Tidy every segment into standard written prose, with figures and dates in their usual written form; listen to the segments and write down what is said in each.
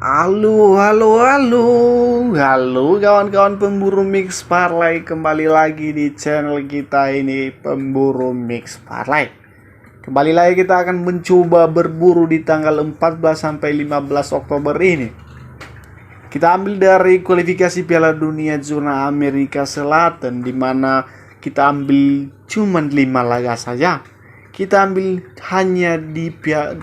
Halo, halo, halo, halo kawan-kawan pemburu mix parlay, kembali lagi di channel kita ini, pemburu mix parlay. Kembali lagi kita akan mencoba berburu di tanggal 14 sampai 15 Oktober ini. Kita ambil dari kualifikasi Piala Dunia zona Amerika Selatan, di mana kita ambil cuma 5 laga saja. Kita ambil hanya di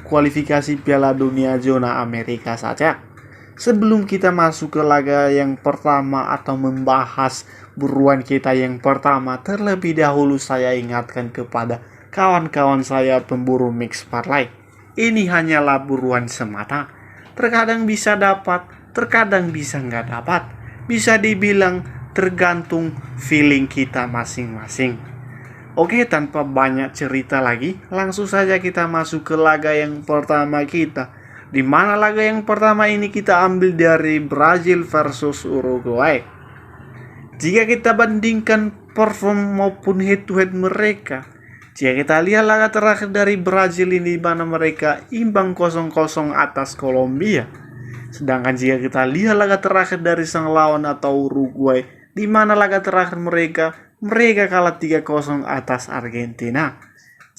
kualifikasi Piala Dunia zona Amerika saja. Sebelum kita masuk ke laga yang pertama atau membahas buruan kita yang pertama, terlebih dahulu saya ingatkan kepada kawan-kawan saya pemburu mix parlay. Ini hanyalah buruan semata. Terkadang bisa dapat, terkadang bisa nggak dapat. Bisa dibilang tergantung feeling kita masing-masing. Oke, tanpa banyak cerita lagi, langsung saja kita masuk ke laga yang pertama kita. Di mana laga yang pertama ini kita ambil dari Brazil versus Uruguay. Jika kita bandingkan perform maupun head to head mereka, jika kita lihat laga terakhir dari Brazil ini, di mana mereka imbang 0-0 atas Kolombia. Sedangkan jika kita lihat laga terakhir dari sang lawan atau Uruguay, di mana laga terakhir mereka kalah 3-0 atas Argentina.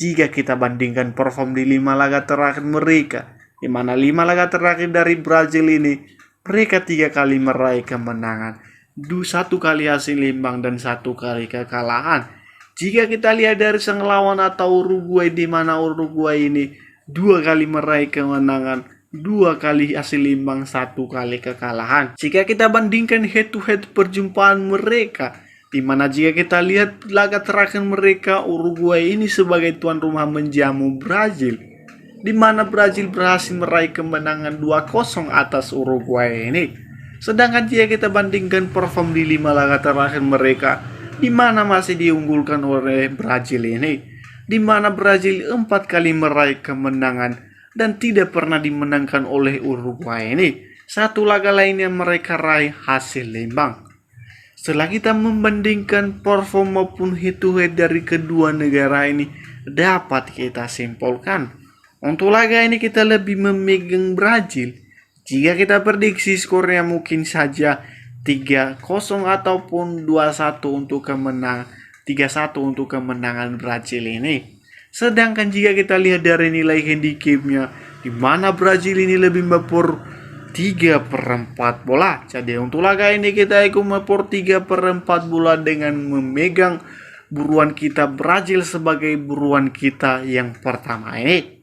Jika kita bandingkan perform di 5 laga terakhir mereka, di mana 5 laga terakhir dari Brazil ini, mereka 3 kali meraih kemenangan, 1 kali hasil imbang dan 1 kali kekalahan. Jika kita lihat dari sang lawan atau Uruguay, di mana Uruguay ini 2 kali meraih kemenangan, 2 kali hasil imbang, 1 kali kekalahan. Jika kita bandingkan head to head perjumpaan mereka, di mana jika kita lihat laga terakhir mereka, Uruguay ini sebagai tuan rumah menjamu Brazil, di mana Brazil berhasil meraih kemenangan 2-0 atas Uruguay ini. Sedangkan jika kita bandingkan perform di 5 laga terakhir mereka, di mana masih diunggulkan oleh Brazil ini, di mana Brazil 4 kali meraih kemenangan dan tidak pernah dimenangkan oleh Uruguay ini. 1 laga lainnya mereka raih hasil imbang. Setelah kita membandingkan perform maupun head to head dari kedua negara ini, dapat kita simpulkan, untuk laga ini kita lebih memegang Brazil. Jika kita prediksi skornya mungkin saja 3-0 ataupun 2-1 untuk kemenangan, 3-1 untuk kemenangan Brazil ini. Sedangkan jika kita lihat dari nilai handicapnya, di mana Brazil ini lebih mepor 3/4 bola. Jadi untuk laga ini kita ikut mepor 3/4 bola dengan memegang buruan kita Brazil sebagai buruan kita yang pertama ini.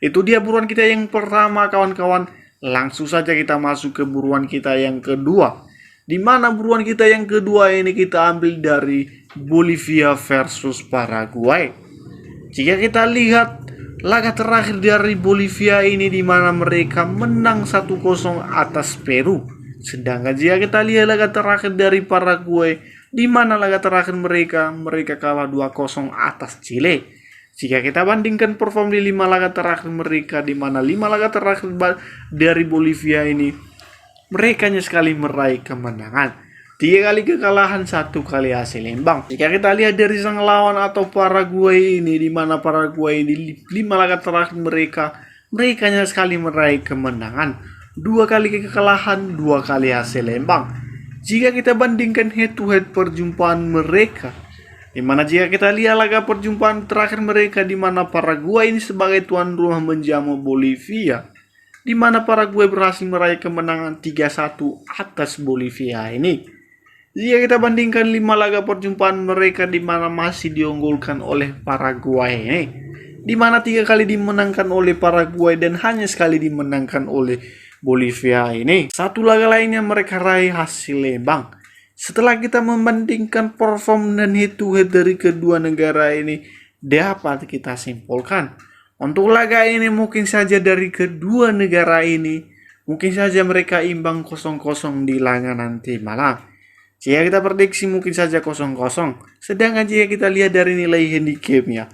Itu dia buruan kita yang pertama, kawan-kawan. Langsung saja kita masuk ke buruan kita yang kedua. Di mana buruan kita yang kedua ini kita ambil dari Bolivia versus Paraguay. Jika kita lihat laga terakhir dari Bolivia ini, di mana mereka menang 1-0 atas Peru. Sedangkan jika kita lihat laga terakhir dari Paraguay, di mana laga terakhir mereka kalah 2-0 atas Chile. Jika kita bandingkan perform di 5 laga terakhir mereka, di mana 5 laga terakhir dari Bolivia ini, mereka hanya sekali meraih kemenangan, 3 kali kekalahan, 1 kali hasil imbang. Jika kita lihat dari sang lawan atau Paraguay ini, di mana Paraguay di 5 laga terakhir mereka hanya sekali meraih kemenangan, 2 kali kekalahan, 2 kali hasil imbang. Jika kita bandingkan head to head perjumpaan mereka, di mana jika kita lihat laga perjumpaan terakhir mereka, di mana Paraguay ini sebagai tuan rumah menjamu Bolivia, di mana Paraguay berhasil meraih kemenangan 3-1 atas Bolivia ini. Jika kita bandingkan 5 laga perjumpaan mereka, di mana masih diunggulkan oleh Paraguay ini, di mana 3 kali dimenangkan oleh Paraguay dan hanya sekali dimenangkan oleh Bolivia ini. 1 laga lainnya mereka raih hasil imbang. Setelah kita membandingkan perform dan head to head dari kedua negara ini, dapat kita simpulkan, untuk laga ini mungkin saja dari kedua negara ini, mungkin saja mereka imbang 0-0 di laga nanti malam. Jika kita prediksi mungkin saja 0-0. Sedangkan jika kita lihat dari nilai handicapnya,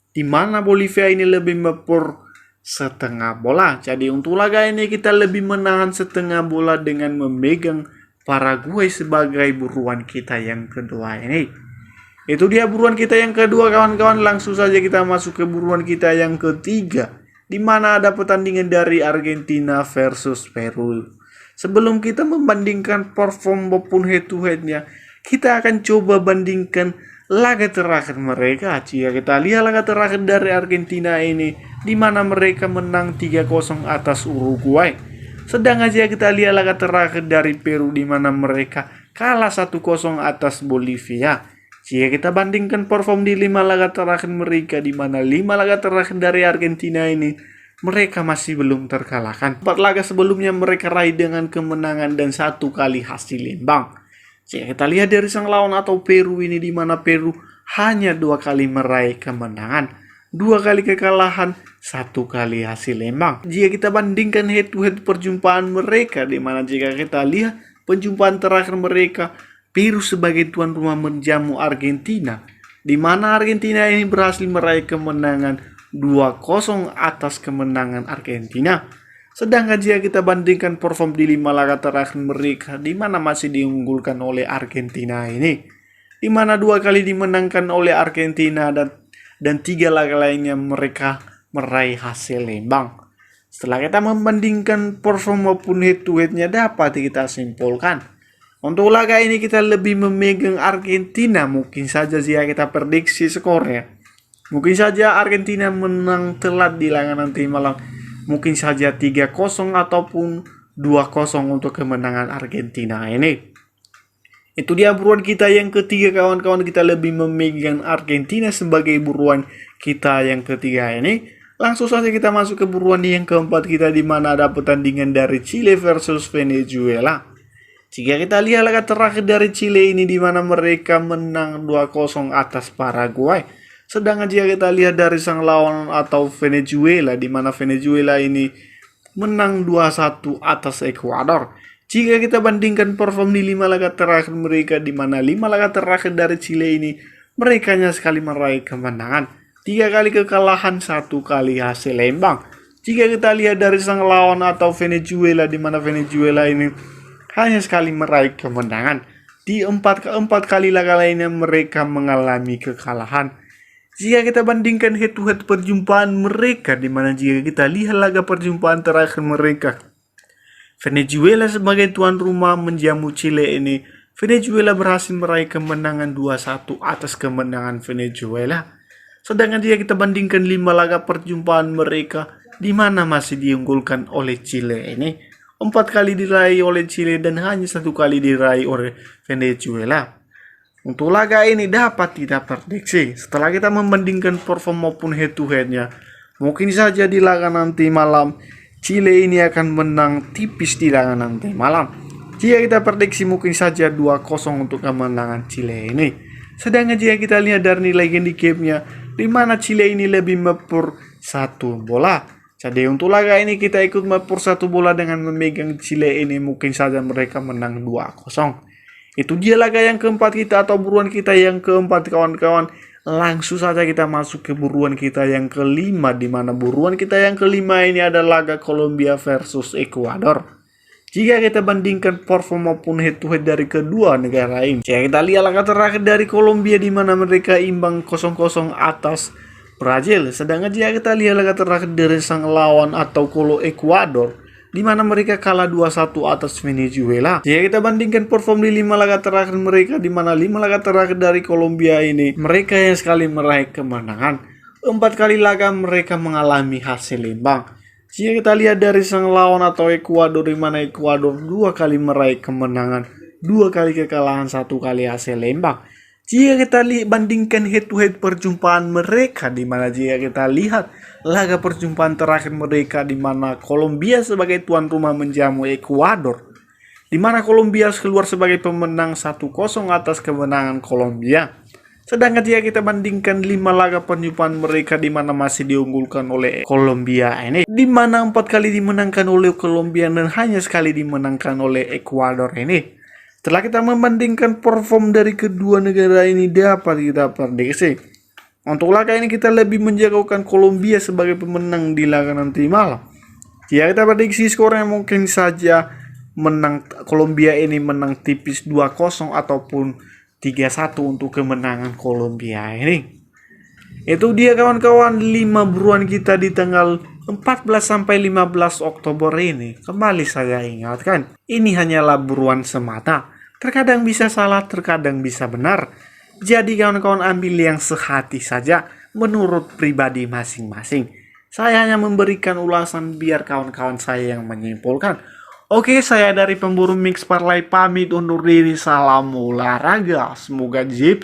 di mana Bolivia ini lebih mepor setengah bola. Jadi untuk laga ini kita lebih menahan setengah bola dengan memegang Paraguay sebagai buruan kita yang kedua ini. Itu dia buruan kita yang kedua, kawan-kawan. Langsung saja kita masuk ke buruan kita yang ketiga, di mana ada pertandingan dari Argentina versus Peru. sebelum kita membandingkan perform maupun head to headnya, kita akan coba bandingkan laga terakhir mereka. Jika kita lihat laga terakhir dari Argentina ini, di mana mereka menang 3-0 atas Uruguay. Sedangkan jika kita lihat laga terakhir dari Peru, di mana mereka kalah 1-0 atas Bolivia. Jika kita bandingkan perform di 5 laga terakhir mereka, di mana 5 laga terakhir dari Argentina ini, mereka masih belum terkalahkan. 4 laga sebelumnya mereka raih dengan kemenangan dan 1 kali hasil imbang. Jika kita lihat dari sang lawan atau Peru ini, di mana Peru hanya 2 kali meraih kemenangan, 2 kali kekalahan, 1 kali hasil imbang. Jika kita bandingkan head to head perjumpaan mereka, di mana jika kita lihat perjumpaan terakhir mereka, Peru sebagai tuan rumah menjamu Argentina, di mana Argentina ini berhasil meraih kemenangan 2-0 atas kemenangan Argentina. Sedangkan jika kita bandingkan perform di 5 laga terakhir mereka, di mana masih diunggulkan oleh Argentina ini, di mana 2 kali dimenangkan oleh Argentina dan 3 laga lainnya mereka meraih hasil imbang. Setelah kita membandingkan perform maupun head to headnya, dapat kita simpulkan untuk laga ini kita lebih memegang Argentina. Mungkin saja jika kita prediksi skornya, mungkin saja Argentina menang telat di laga nanti malam. Mungkin saja 3-0 ataupun 2-0 untuk kemenangan Argentina ini. Itu dia buruan kita yang ketiga, kawan-kawan. Kita lebih memegang Argentina sebagai buruan kita yang ketiga ini. Langsung saja kita masuk ke buruan yang keempat kita, di mana ada pertandingan dari Chile versus Venezuela. Jika kita lihat laga terakhir dari Chile ini, di mana mereka menang 2-0 atas Paraguay. Sedangkan jika kita lihat dari sang lawan atau Venezuela, di mana Venezuela ini menang 2-1 atas Ekuador. Jika kita bandingkan perform di 5 laga terakhir mereka, di mana 5 laga terakhir dari Chile ini, mereka hanya sekali meraih kemenangan, 3 kali kekalahan, 1 kali hasil imbang. Jika kita lihat dari sang lawan atau Venezuela, di mana Venezuela ini hanya sekali meraih kemenangan, di 4 kali laga lainnya mereka mengalami kekalahan. Jika kita bandingkan head to head perjumpaan mereka, di mana jika kita lihat laga perjumpaan terakhir mereka, Venezuela sebagai tuan rumah menjamu Chile ini, Venezuela berhasil meraih kemenangan 2-1 atas kemenangan Venezuela. Sedangkan jika kita bandingkan 5 laga perjumpaan mereka, di mana masih diunggulkan oleh Chile ini, 4 kali diraih oleh Chile dan hanya 1 kali diraih oleh Venezuela. Untuk laga ini dapat kita prediksi setelah kita membandingkan perform maupun head to headnya, mungkin saja di laga nanti malam Chile ini akan menang tipis di laga nanti malam. Jika kita prediksi mungkin saja 2-0 untuk kemenangan Chile ini. Sedangkan jika kita lihat dari nilai handicapnya, di mana Chile ini lebih mepur 1 bola. Jadi untuk laga ini kita ikut mepur 1 bola dengan memegang Chile ini, mungkin saja mereka menang 2-0. Itu dia laga yang keempat kita atau buruan kita yang keempat, kawan-kawan. Langsung saja kita masuk ke buruan kita yang kelima, di mana buruan kita yang kelima ini ada laga Kolombia versus Ekuador. Jika kita bandingkan perform maupun head to head dari kedua negara ini, jika kita lihat laga terakhir dari Kolombia, di mana mereka imbang 0-0 atas Brazil. Sedangkan jika kita lihat laga terakhir dari sang lawan atau Ekuador, di mana mereka kalah 2-1 atas Venezuela. Jika kita bandingkan perform di 5 laga terakhir mereka, di mana 5 laga terakhir dari Kolombia ini, mereka yang sekali meraih kemenangan, 4 kali laga mereka mengalami hasil imbang. Jika kita lihat dari sang lawan atau Ekuador, di mana Ekuador 2 kali meraih kemenangan, 2 kali kekalahan, 1 kali hasil imbang. Jika kita bandingkan head to head perjumpaan mereka, di mana jika kita lihat laga perjumpaan terakhir mereka, di mana Kolombia sebagai tuan rumah menjamu Ekuador, di mana Kolombia keluar sebagai pemenang 1-0 atas kemenangan Kolombia. Sedangkan jika kita bandingkan 5 laga perjumpaan mereka, di mana masih diunggulkan oleh Kolombia ini, di mana 4 kali dimenangkan oleh Kolombia dan hanya sekali dimenangkan oleh Ekuador ini. Setelah kita membandingkan perform dari kedua negara ini, dapat kita prediksi untuk laga ini kita lebih menjagokan Kolombia sebagai pemenang di laga nanti malam. Jika kita prediksi skornya, mungkin saja Kolombia ini menang tipis 2-0 ataupun 3-1 untuk kemenangan Kolombia ini. Itu dia kawan-kawan 5 buruan kita di tanggal 14-15 Oktober ini, kembali saya ingatkan, ini hanyalah buruan semata. Terkadang bisa salah, terkadang bisa benar. Jadi kawan-kawan ambil yang sehati saja menurut pribadi masing-masing. Saya hanya memberikan ulasan biar kawan-kawan saya yang menyimpulkan. Oke, saya dari pemburu Mix Parlay pamit undur diri. Salam olahraga, semoga JP.